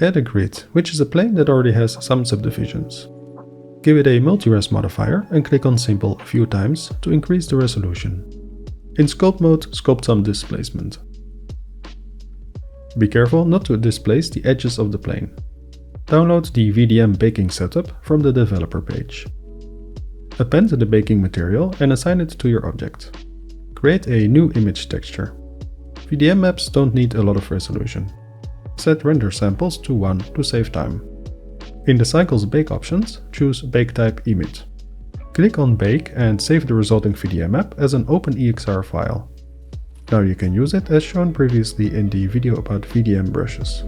Add a grid, which is a plane that already has some subdivisions. Give it a multi-res modifier and click on Simple a few times to increase the resolution. In Sculpt Mode, sculpt some displacement. Be careful not to displace the edges of the plane. Download the VDM baking setup from the developer page. Append the baking material and assign it to your object. Create a new image texture. VDM maps don't need a lot of resolution. Set render samples to 1 to save time. In the Cycles Bake options, choose Bake Type Emit. Click on Bake and save the resulting VDM map as an OpenEXR file. Now you can use it as shown previously in the video about VDM brushes.